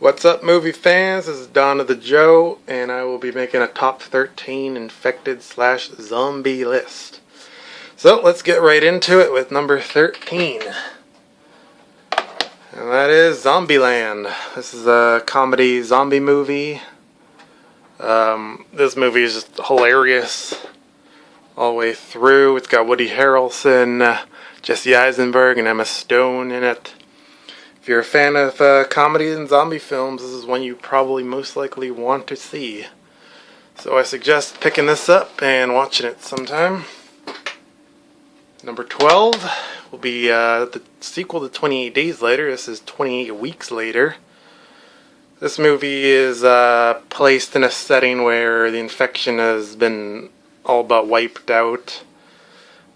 What's up, movie fans? This is Don of the Joe, and I will be making a top 13 infected/zombie list. So let's get right into it with number 13. And that is Zombieland. This is a comedy zombie movie. This movie is just hilarious all the way through. It's got Woody Harrelson, Jesse Eisenberg, and Emma Stone in it. If you're a fan of comedy and zombie films, this is one you probably most likely want to see. So I suggest picking this up and watching it sometime. Number 12 will be the sequel to 28 Days Later. This is 28 Weeks Later. This movie is placed in a setting where the infection has been all but wiped out.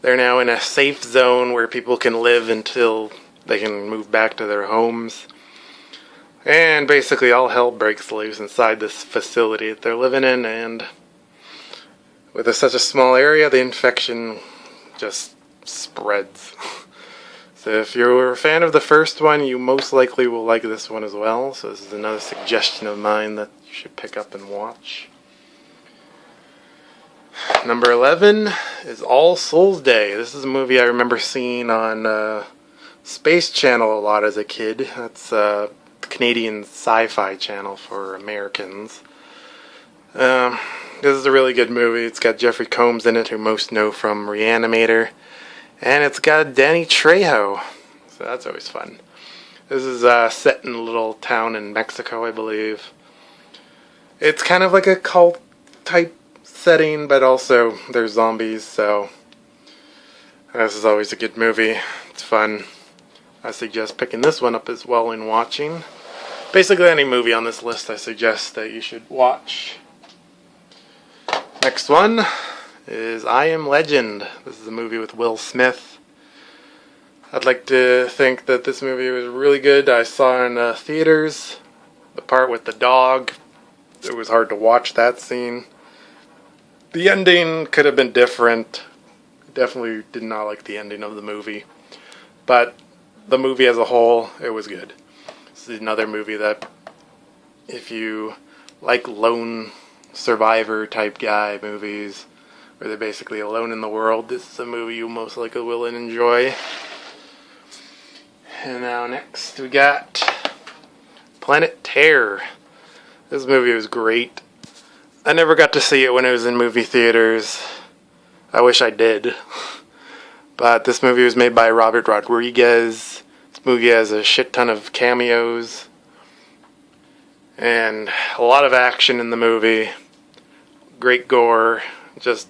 They're now in a safe zone where people can live until they can move back to their homes. And basically all hell breaks loose inside this facility that they're living in, and with such a small area, the infection just spreads. So if you're a fan of the first one, you most likely will like this one as well. So this is another suggestion of mine that you should pick up and watch. Number 11 is All Souls Day. This is a movie I remember seeing on Space Channel a lot as a kid. That's the Canadian sci-fi channel for Americans. This is a really good movie. It's got Jeffrey Combs in it, who most know from Reanimator. And it's got Danny Trejo. So that's always fun. This is set in a little town in Mexico, I believe. It's kind of like a cult type setting, but also there's zombies, so this is always a good movie. It's fun. I suggest picking this one up as well and watching. Basically any movie on this list I suggest that you should watch. Next one is I Am Legend. This is a movie with Will Smith. I'd like to think that this movie was really good. I saw it in theaters. The part with the dog, it was hard to watch that scene. The ending could have been different. Definitely did not like the ending of the movie. But the movie as a whole, it was good. This is another movie that, if you like lone survivor type guy movies, where they're basically alone in the world, this is a movie you most likely will enjoy. And now next we got Planet Terror. This movie was great. I never got to see it when it was in movie theaters. I wish I did. But this movie was made by Robert Rodriguez. This movie has a shit ton of cameos. And a lot of action in the movie. Great gore. Just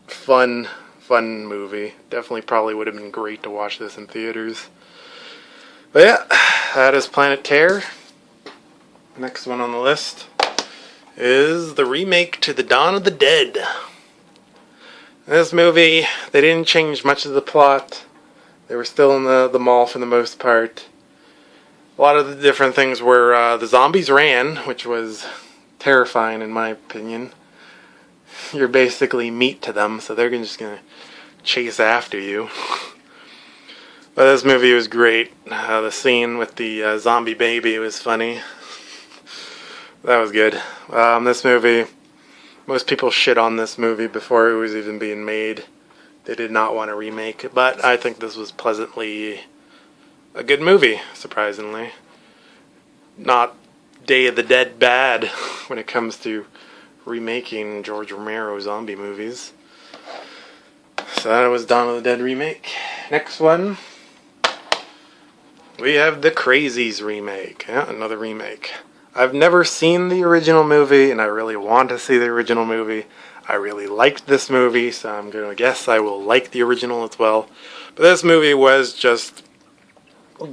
fun movie. Definitely probably would have been great to watch this in theaters. But yeah, that is Planet Terror. Next one on the list is the remake to The Dawn of the Dead. In this movie, they didn't change much of the plot. They were still in the mall for the most part. A lot of the different things were the zombies ran, which was terrifying in my opinion. You're basically meat to them, so they're just going to chase after you. But this movie was great. The scene with the zombie baby was funny. That was good. This movie, most people shit on this movie before it was even being made. They did not want a remake, but I think this was pleasantly a good movie, surprisingly. Not Day of the Dead bad when it comes to remaking George Romero zombie movies. So that was Dawn of the Dead remake. Next one, we have The Crazies remake. Yeah, another remake. I've never seen the original movie, and I really want to see the original movie. I really liked this movie, so I'm going to guess I will like the original as well. But this movie was just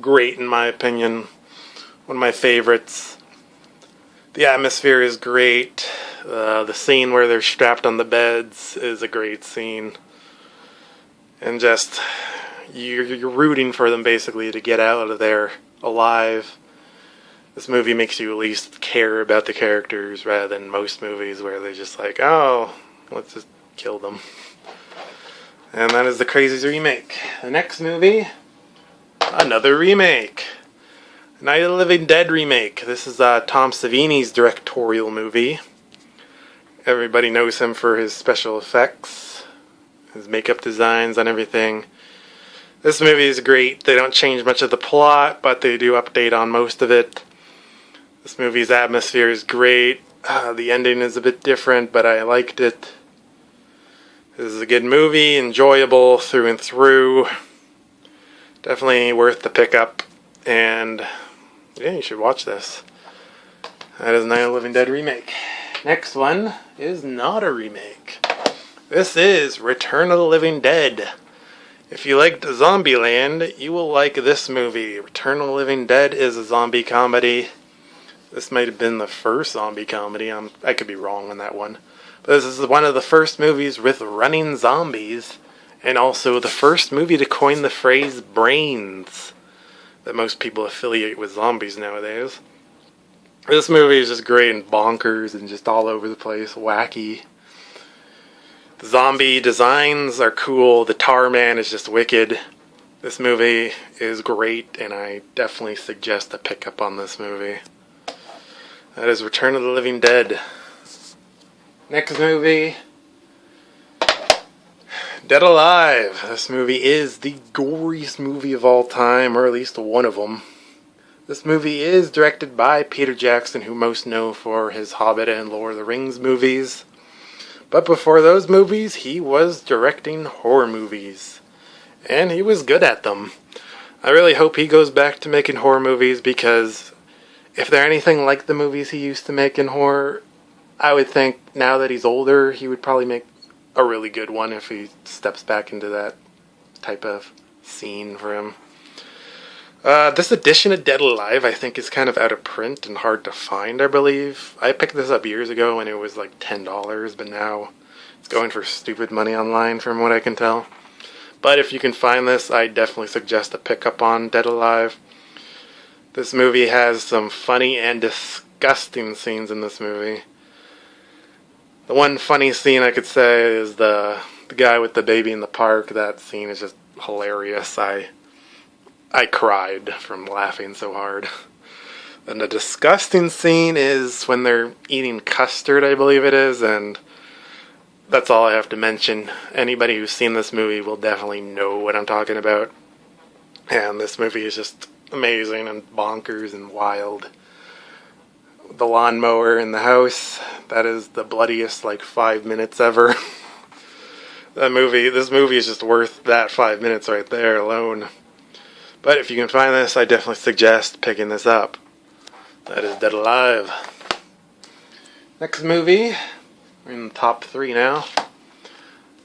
great in my opinion. One of my favorites. The atmosphere is great. The scene where they're strapped on the beds is a great scene. And just, you're rooting for them basically to get out of there alive. This movie makes you at least care about the characters rather than most movies where they're just like, oh, let's just kill them. And that is The Crazies remake. The next movie, another remake. Night of the Living Dead remake. This is Tom Savini's directorial movie. Everybody knows him for his special effects, his makeup designs on everything. This movie is great. They don't change much of the plot, but they do update on most of it. This movie's atmosphere is great. The ending is a bit different, but I liked it. This is a good movie, enjoyable through and through. Definitely worth the pickup, and yeah, you should watch this. That is Night of the Living Dead remake. Next one is not a remake. This is Return of the Living Dead. If you liked Zombieland, you will like this movie. Return of the Living Dead is a zombie comedy. This might have been the first zombie comedy. I could be wrong on that one. But this is one of the first movies with running zombies, and also the first movie to coin the phrase brains that most people affiliate with zombies nowadays. This movie is just great and bonkers and just all over the place, wacky. The zombie designs are cool. The Tar Man is just wicked. This movie is great, and I definitely suggest a pickup on this movie. That is Return of the Living Dead. Next movie, Dead Alive. This movie is the goriest movie of all time, or at least one of them. This movie is directed by Peter Jackson, who most know for his Hobbit and Lord of the Rings movies. But before those movies, he was directing horror movies. And he was good at them. I really hope he goes back to making horror movies, because if they're anything like the movies he used to make in horror, I would think now that he's older, he would probably make a really good one if he steps back into that type of scene for him. This edition of Dead Alive, I think, is kind of out of print and hard to find, I believe. I picked this up years ago and it was like $10, but now it's going for stupid money online from what I can tell. But if you can find this, I definitely suggest a pickup on Dead Alive. This movie has some funny and disgusting scenes in this movie. The one funny scene I could say is the guy with the baby in the park. That scene is just hilarious. I cried from laughing so hard. And the disgusting scene is when they're eating custard, I believe it is, and that's all I have to mention. Anybody who's seen this movie will definitely know what I'm talking about. And this movie is just amazing and bonkers and wild. The lawnmower in the house, that is the bloodiest 5 minutes ever. This movie is just worth that 5 minutes right there alone. But if you can find this, I definitely suggest picking this up. That is Dead Alive. Next movie, we're in the top 3 now.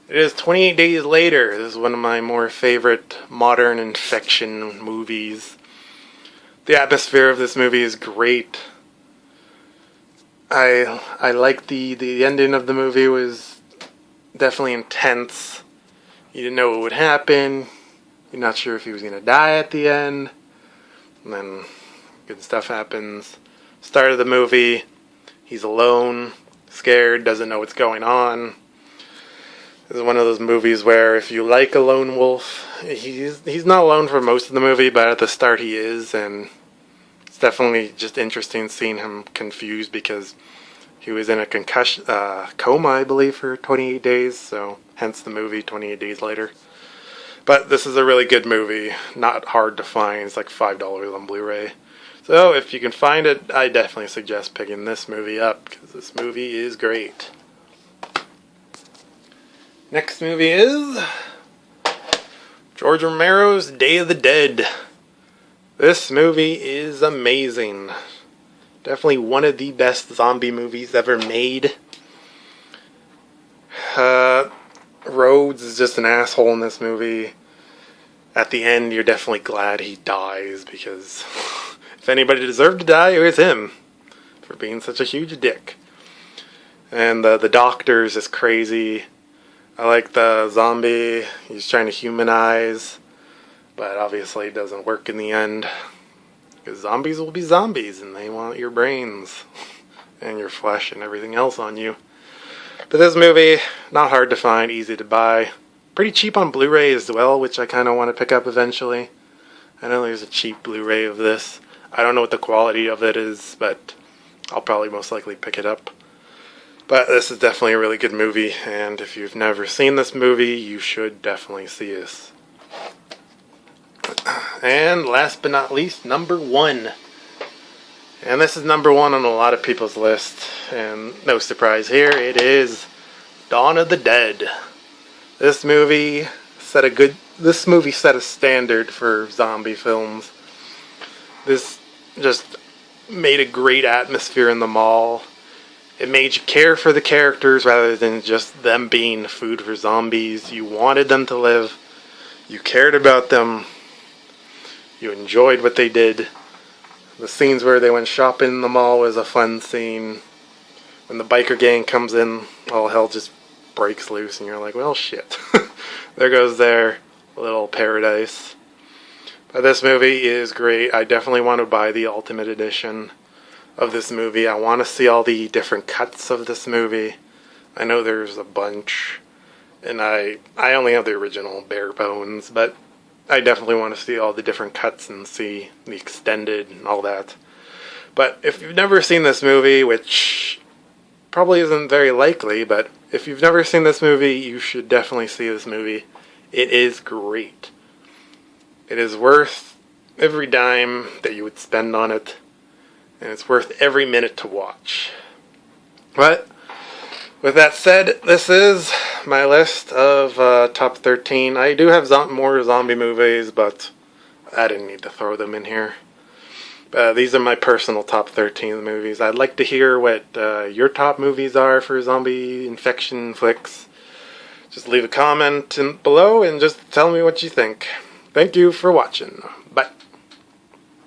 It is 28 Days Later. This is one of my more favorite modern and fiction movies. The atmosphere of this movie is great. I like the ending of the movie. Was definitely intense. You didn't know what would happen. You're not sure if he was going to die at the end. And then good stuff happens. Start of the movie, he's alone, scared, doesn't know what's going on. This is one of those movies where if you like a lone wolf, he's not alone for most of the movie, but at the start he is, and it's definitely just interesting seeing him confused because he was in a coma, I believe, for 28 days, so hence the movie 28 Days Later. But this is a really good movie, not hard to find. It's like $5 on Blu-ray. So if you can find it, I definitely suggest picking this movie up, because this movie is great. Next movie is George Romero's Day of the Dead. This movie is amazing. Definitely one of the best zombie movies ever made. Rhodes is just an asshole in this movie. At the end, you're definitely glad he dies, because if anybody deserved to die, it was him, for being such a huge dick. And the doctor is just crazy. I like the zombie. He's trying to humanize, but obviously it doesn't work in the end, because zombies will be zombies, and they want your brains and your flesh and everything else on you. But this movie, not hard to find, easy to buy. Pretty cheap on Blu-ray as well, which I kind of want to pick up eventually. I know there's a cheap Blu-ray of this. I don't know what the quality of it is, but I'll probably most likely pick it up. But this is definitely a really good movie, and if you've never seen this movie, you should definitely see this. And last but not least, number 1. And this is number 1 on a lot of people's list, and no surprise here, it is Dawn of the Dead. This movie set a standard for zombie films. This just made a great atmosphere in the mall. It made you care for the characters rather than just them being food for zombies. You wanted them to live. You cared about them. You enjoyed what they did. The scenes where they went shopping in the mall was a fun scene. When the biker gang comes in, all hell just breaks loose and you're like, well, shit. There goes their little paradise. But this movie is great. I definitely want to buy the Ultimate Edition of this movie. I want to see all the different cuts of this movie. I know there's a bunch. And I only have the original bare bones, but I definitely want to see all the different cuts and see the extended and all that. But if you've never seen this movie, which probably isn't very likely, but if you've never seen this movie, you should definitely see this movie. It is great. It is worth every dime that you would spend on it, and it's worth every minute to watch. But with that said, this is my list of top 13. I do have more zombie movies, but I didn't need to throw them in here. These are my personal top 13 movies. I'd like to hear what your top movies are for zombie infection flicks. Just leave a comment below and just tell me what you think. Thank you for watching.